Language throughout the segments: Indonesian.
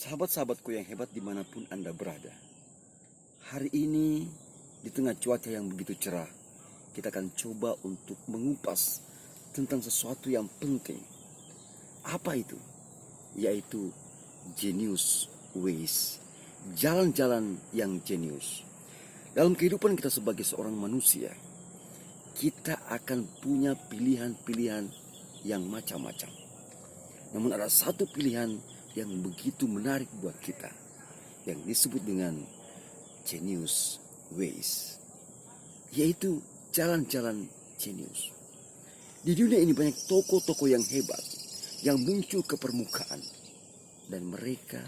Sahabat-sahabatku yang hebat dimanapun Anda berada. Hari ini di tengah cuaca yang begitu cerah, kita akan coba untuk mengupas tentang sesuatu yang penting. Apa itu? Yaitu genius ways. Jalan-jalan yang jenius. Dalam kehidupan kita sebagai seorang manusia, kita akan punya pilihan-pilihan yang macam-macam. Namun ada satu pilihan yang begitu menarik buat kita, yang disebut dengan genius ways, yaitu jalan-jalan jenius. Di dunia ini banyak tokoh-tokoh yang hebat yang muncul ke permukaan, dan mereka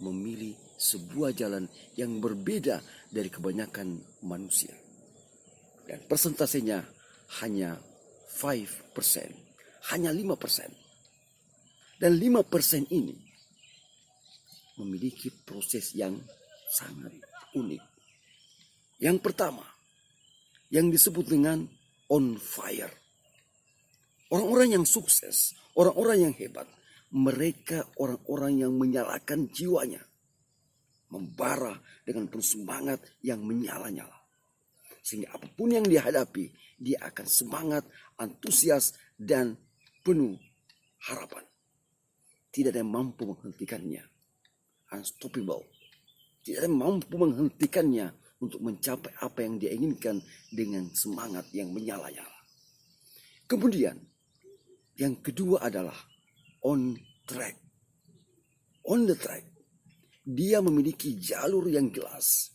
memilih sebuah jalan yang berbeda dari kebanyakan manusia. Dan persentasenya hanya 5%, hanya 5%. Dan 5% ini memiliki proses yang sangat unik. Yang pertama, yang disebut dengan on fire. Orang-orang yang sukses, orang-orang yang hebat, mereka orang-orang yang menyalakan jiwanya, membara dengan penuh semangat yang menyala-nyala. Sehingga apapun yang dia hadapi, dia akan semangat, antusias, dan penuh harapan. Tidak ada yang mampu menghentikannya. Unstoppable. Tidak ada yang mampu menghentikannya untuk mencapai apa yang dia inginkan dengan semangat yang menyala-nyala. Kemudian, yang kedua adalah on track. On the track. Dia memiliki jalur yang jelas.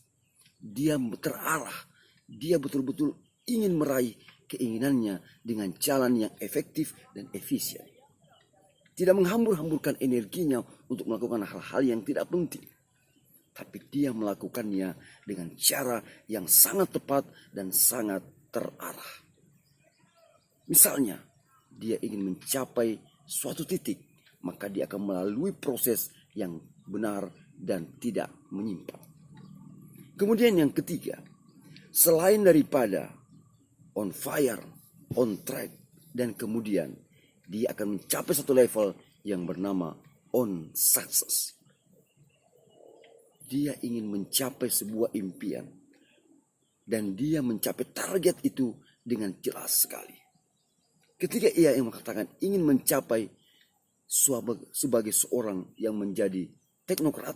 Dia terarah. Dia betul-betul ingin meraih keinginannya dengan jalan yang efektif dan efisien. Tidak menghambur-hamburkan energinya untuk melakukan hal-hal yang tidak penting. Tapi dia melakukannya dengan cara yang sangat tepat dan sangat terarah. Misalnya, dia ingin mencapai suatu titik, maka dia akan melalui proses yang benar dan tidak menyimpang. Kemudian yang ketiga, selain daripada on fire, on track, dan kemudian dia akan mencapai satu level yang bernama on success. Dia ingin mencapai sebuah impian. Dan dia mencapai target itu dengan jelas sekali. Ketika ia yang mengatakan ingin mencapai sebagai seorang yang menjadi teknokrat,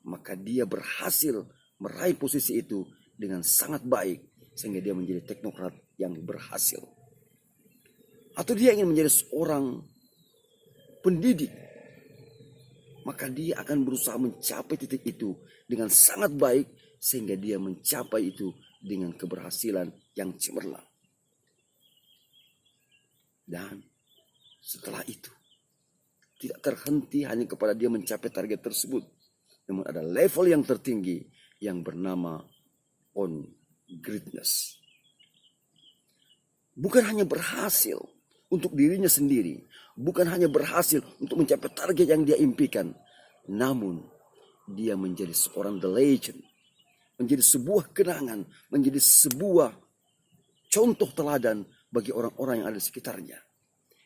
maka dia berhasil meraih posisi itu dengan sangat baik. Sehingga dia menjadi teknokrat yang berhasil. Atau dia ingin menjadi seorang pendidik, maka dia akan berusaha mencapai titik itu dengan sangat baik sehingga dia mencapai itu dengan keberhasilan yang cemerlang. Dan setelah itu tidak terhenti hanya kepada dia mencapai target tersebut, namun ada level yang tertinggi yang bernama on greatness. Bukan hanya berhasil untuk dirinya sendiri, bukan hanya berhasil untuk mencapai target yang dia impikan, namun dia menjadi seorang the legend, menjadi sebuah kenangan, menjadi sebuah contoh teladan bagi orang-orang yang ada di sekitarnya.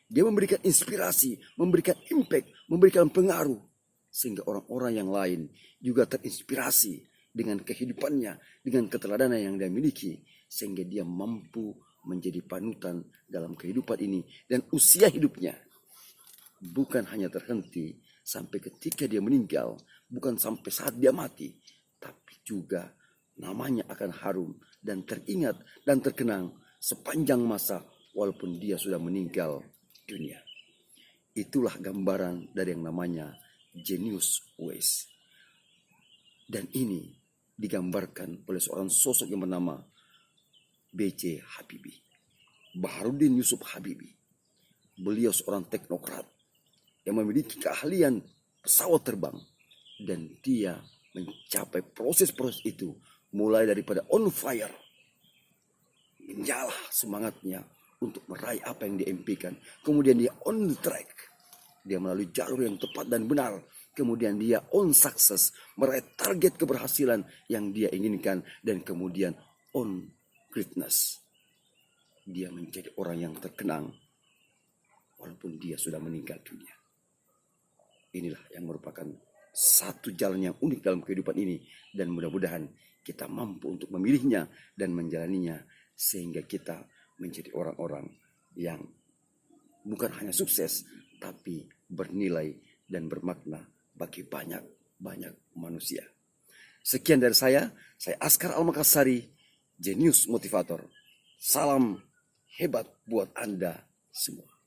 Dia memberikan inspirasi, memberikan impact, memberikan pengaruh, sehingga orang-orang yang lain juga terinspirasi dengan kehidupannya, dengan keteladanan yang dia miliki, sehingga dia mampu menjadi panutan dalam kehidupan ini. Dan usia hidupnya bukan hanya terhenti sampai ketika dia meninggal, bukan sampai saat dia mati, tapi juga namanya akan harum dan teringat dan terkenang sepanjang masa walaupun dia sudah meninggal dunia. Itulah gambaran dari yang namanya genius ways. Dan ini digambarkan oleh seorang sosok yang bernama B.J. Habibie, Baharudin Yusuf Habibie. Beliau seorang teknokrat yang memiliki keahlian pesawat terbang. Dan dia mencapai proses-proses itu mulai daripada on fire, menyala semangatnya untuk meraih apa yang dia impikan. Kemudian dia on track, dia melalui jalur yang tepat dan benar. Kemudian dia on success, meraih target keberhasilan yang dia inginkan. Dan kemudian on greatness, dia menjadi orang yang terkenang walaupun dia sudah meninggal dunia. Inilah yang merupakan satu jalan yang unik dalam kehidupan ini, dan mudah-mudahan kita mampu untuk memilihnya dan menjalaninya sehingga kita menjadi orang-orang yang bukan hanya sukses tapi bernilai dan bermakna bagi banyak manusia. Sekian dari saya Askar Al-Makassari, Jenius Motivator. Salam hebat buat Anda semua.